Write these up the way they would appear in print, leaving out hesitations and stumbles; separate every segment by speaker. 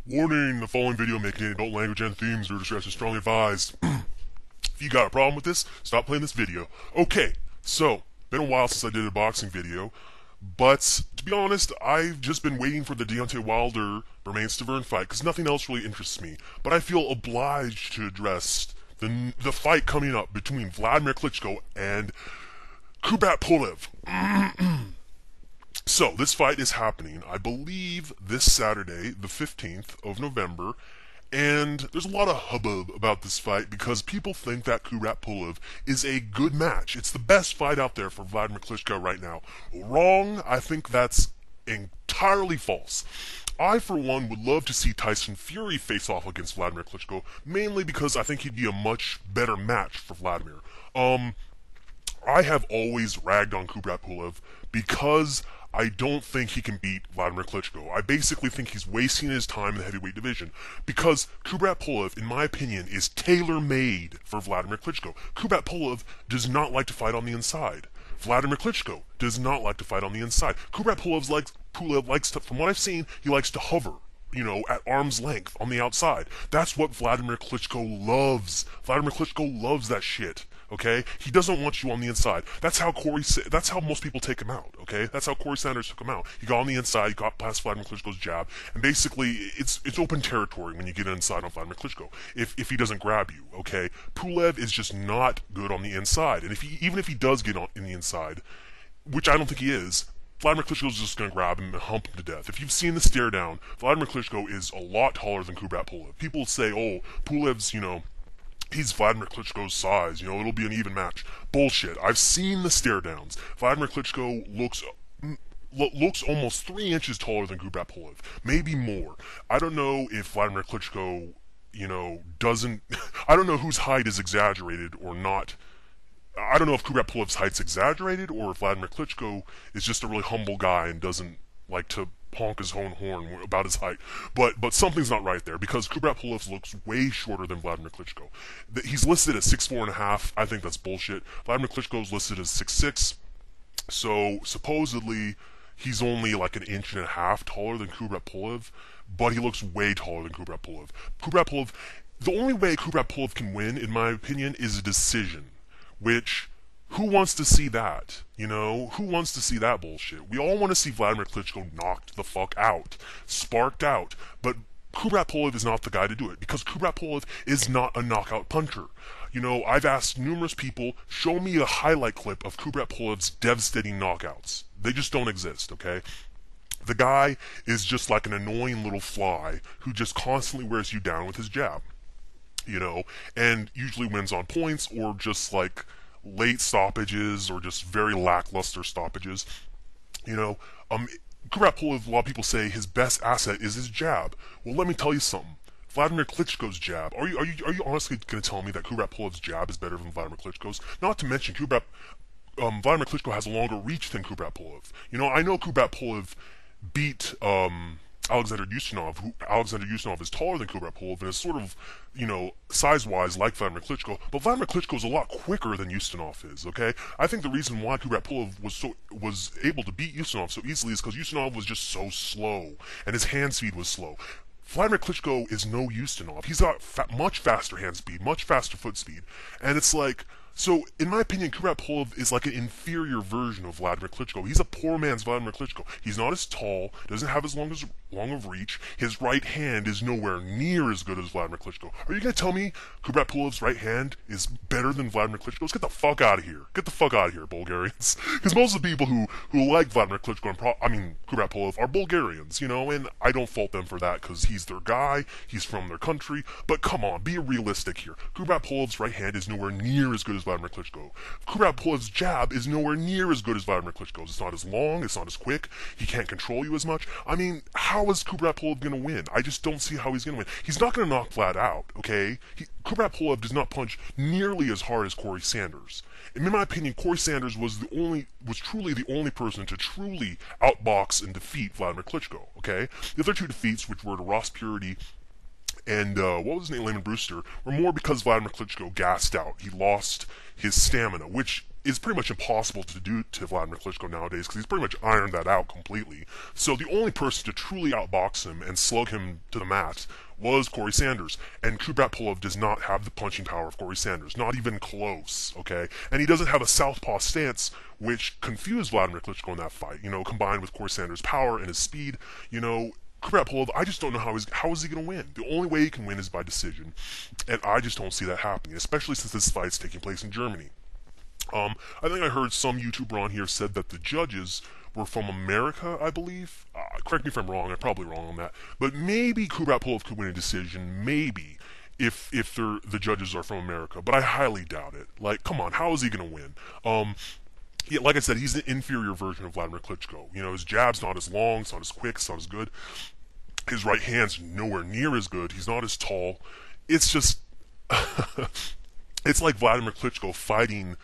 Speaker 1: Warning, the following video may contain adult language and themes or distress is strongly advised. If you got a problem with this, stop playing this video. Okay, so, been a while since I did a boxing video, but to be honest, I've just been waiting for the Deontay Wilder-Bermane-Stiverne fight, because nothing else really interests me. But I feel obliged to address the fight coming up between Wladimir Klitschko and Kubrat Pulev. So, this fight is happening, I believe, this Saturday, the 15th of November, and there's a lot of hubbub about this fight because people think that Kubrat Pulev is a good match. It's the best fight out there for Wladimir Klitschko right now. Wrong. I think that's entirely false. I, for one, would love to see Tyson Fury face off against Wladimir Klitschko, mainly because I think he'd be a much better match for Wladimir. I have always ragged on Kubrat Pulev because I don't think he can beat Wladimir Klitschko. I basically think he's wasting his time in the heavyweight division because Kubrat Pulev, in my opinion, is tailor-made for Wladimir Klitschko. Kubrat Pulev does not like to fight on the inside. Wladimir Klitschko does not like to fight on the inside. Kubrat Pulev likes to, from what I've seen, he likes to hover, at arm's length on the outside. That's what Wladimir Klitschko loves. Wladimir Klitschko loves that shit. Okay, he doesn't want you on the inside. That's how most people take him out. Okay, that's how Corey Sanders took him out. He got on the inside, he got past Wladimir Klitschko's jab, and basically it's open territory when you get inside on Wladimir Klitschko. If he doesn't grab you, okay, Pulev is just not good on the inside, and even if he does get on in the inside, which I don't think he is, Wladimir Klitschko is just going to grab him and hump him to death. If you've seen the stare down, Wladimir Klitschko is a lot taller than Kubrat Pulev. People say, oh, Pulev's, he's Wladimir Klitschko's size, it'll be an even match. Bullshit. I've seen the stare downs. Wladimir Klitschko looks almost 3 inches taller than Kubrat Pulev. Maybe more. I don't know if Wladimir Klitschko, doesn't... I don't know whose height is exaggerated or not. I don't know if Kubrat Pulev's height's exaggerated or if Wladimir Klitschko is just a really humble guy and doesn't like to honk his own horn about his height. But something's not right there because Kubrat Pulev looks way shorter than Wladimir Klitschko. He's listed as 6'4.5". I think that's bullshit. Wladimir Klitschko's listed as 6'6". So supposedly he's only like an inch and a half taller than Kubrat Pulev, but he looks way taller than Kubrat Pulev. The only way Kubrat Pulev can win, in my opinion, is a decision. Which, who wants to see that? Who wants to see that bullshit? We all want to see Wladimir Klitschko knocked the fuck out, sparked out, but Kubrat Pulev is not the guy to do it, because Kubrat Pulev is not a knockout puncher. I've asked numerous people, show me a highlight clip of Kubrat Pulev's devastating knockouts. They just don't exist, okay? The guy is just like an annoying little fly who just constantly wears you down with his jab. And usually wins on points or just like late stoppages or just very lackluster stoppages. Kubrat Pulev, a lot of people say his best asset is his jab. Well, let me tell you something. Wladimir Klitschko's jab. Are you honestly going to tell me that Kubrat Pulev's jab is better than Wladimir Klitschko's? Not to mention Vladimir Klitschko has a longer reach than Kubrat Pulev. I know Kubrat Pulev beat Alexander Yusinov. Alexander Yusinov is taller than Kubrat Pulev and is sort of, size-wise like Wladimir Klitschko, but Wladimir Klitschko is a lot quicker than Yusinov is, okay? I think the reason why Kubrat Pulev was able to beat Yusinov so easily is because Yusinov was just so slow, and his hand speed was slow. Wladimir Klitschko is no Yusinov. He's got much faster hand speed, much faster foot speed, and it's like... So, in my opinion, Kubrat Pulev is like an inferior version of Wladimir Klitschko. He's a poor man's Wladimir Klitschko. He's not as tall, doesn't have as long of reach. His right hand is nowhere near as good as Wladimir Klitschko. Are you going to tell me Kubrat Pulev's right hand is better than Wladimir Klitschko's? Get the fuck out of here. Get the fuck out of here, Bulgarians. Because most of the people who like Wladimir Klitschko and Kubrat Pulev are Bulgarians, and I don't fault them for that because he's their guy, he's from their country, but come on, be realistic here. Kubrat Pulev's right hand is nowhere near as good as Wladimir Klitschko. Kubrat Pulev's jab is nowhere near as good as Wladimir Klitschko's. It's not as long, it's not as quick, he can't control you as much. How is Kubrat Pulev going to win? I just don't see how he's going to win. He's not going to knock Vlad out, okay? Kubrat Pulev does not punch nearly as hard as Corey Sanders. And in my opinion, Corey Sanders was truly the only person to truly outbox and defeat Wladimir Klitschko, okay? The other two defeats, which were to Ross Purity and what was his name, Layman Brewster, were more because Wladimir Klitschko gassed out. He lost his stamina, which is pretty much impossible to do to Vladimir Klitschko nowadays because he's pretty much ironed that out completely. So the only person to truly outbox him and slug him to the mat was Corey Sanders. And Kubrat Pulev does not have the punching power of Corey Sanders, not even close, okay? And he doesn't have a southpaw stance, which confused Vladimir Klitschko in that fight, combined with Corey Sanders' power and his speed, Kubrat Pulev, I just don't know how is he going to win. The only way he can win is by decision, and I just don't see that happening, especially since this fight's taking place in Germany. I think I heard some YouTuber on here said that the judges were from America, I believe. Correct me if I'm wrong, I'm probably wrong on that. But maybe Kubrat Pulev could win a decision, maybe, if the judges are from America. But I highly doubt it. Like, come on, how is he going to win? Yeah, like I said, he's an inferior version of Vladimir Klitschko. His jab's not as long, it's not as quick, it's not as good. His right hand's nowhere near as good. He's not as tall. It's just... it's like Vladimir Klitschko fighting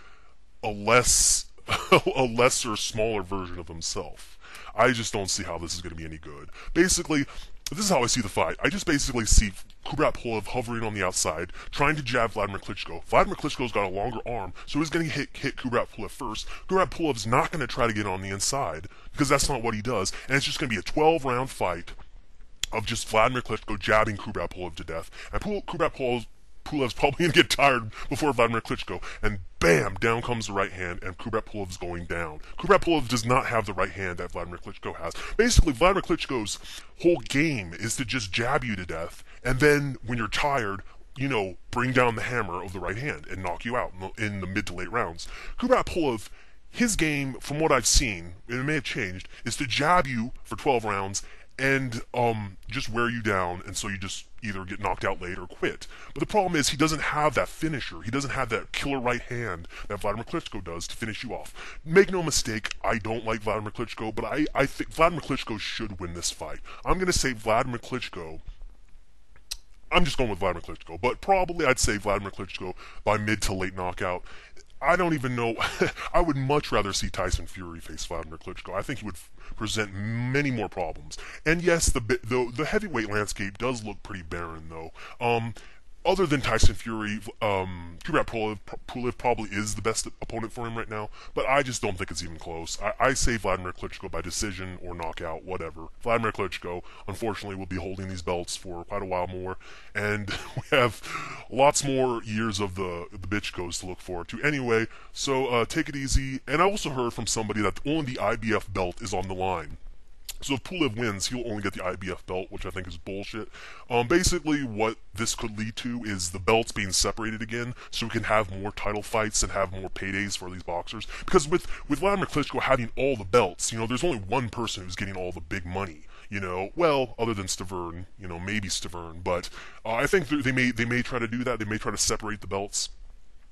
Speaker 1: a lesser, smaller version of himself. I just don't see how this is going to be any good. Basically, this is how I see the fight. I just basically see Kubrat Pulev hovering on the outside, trying to jab Vladimir Klitschko. Vladimir Klitschko's got a longer arm, so he's going to hit Kubrat Pulev first. Kubrat Pulev's not going to try to get on the inside, because that's not what he does, and it's just going to be a 12-round fight of just Vladimir Klitschko jabbing Kubrat Pulev to death. And Kubrat Pulev's probably going to get tired before Vladimir Klitschko, and bam, down comes the right hand, and Kubrat Pulev's going down. Kubrat Pulev does not have the right hand that Vladimir Klitschko has. Basically, Vladimir Klitschko's whole game is to just jab you to death, and then, when you're tired, bring down the hammer of the right hand and knock you out in the mid to late rounds. Kubrat Pulev, his game, from what I've seen, and it may have changed, is to jab you for 12 rounds and just wear you down, and so you just either get knocked out late or quit. But the problem is he doesn't have that finisher. He doesn't have that killer right hand that Vladimir Klitschko does to finish you off. Make no mistake, I don't like Vladimir Klitschko, but I think Vladimir Klitschko should win this fight. I'm going to say Vladimir Klitschko. I'm just going with Vladimir Klitschko, but probably I'd say Vladimir Klitschko by mid to late knockout. I don't even know. I would much rather see Tyson Fury face Vladimir Klitschko. I think he would present many more problems. And yes, the heavyweight landscape does look pretty barren, though. Other than Tyson Fury, Kubrat Pulev probably is the best opponent for him right now, but I just don't think it's even close. I say Vladimir Klitschko by decision or knockout, whatever. Vladimir Klitschko, unfortunately, will be holding these belts for quite a while more, and we have lots more years of the Bitchkos to look forward to. Anyway, so take it easy, and I also heard from somebody that only the IBF belt is on the line. So if Pulev wins, he'll only get the IBF belt, which I think is bullshit. Basically, what this could lead to is the belts being separated again, so we can have more title fights and have more paydays for these boxers. Because with Vladimir Klitschko having all the belts, there's only one person who's getting all the big money. Well, other than Stavern, maybe Stavern, but I think they may try to do that. They may try to separate the belts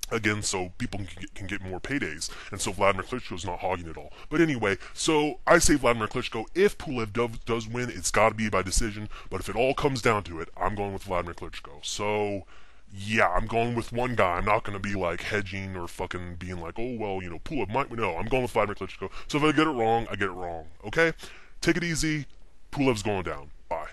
Speaker 1: again, so people can get more paydays, and so Vladimir Klitschko's not hogging it all. But anyway, so I say Vladimir Klitschko. If Pulev does win, it's got to be by decision, but if it all comes down to it, I'm going with Vladimir Klitschko. So, yeah, I'm going with one guy. I'm not going to be, like, hedging or fucking being like, oh, well, Pulev might win. No, I'm going with Vladimir Klitschko. So if I get it wrong, I get it wrong, okay? Take it easy. Pulev's going down. Bye.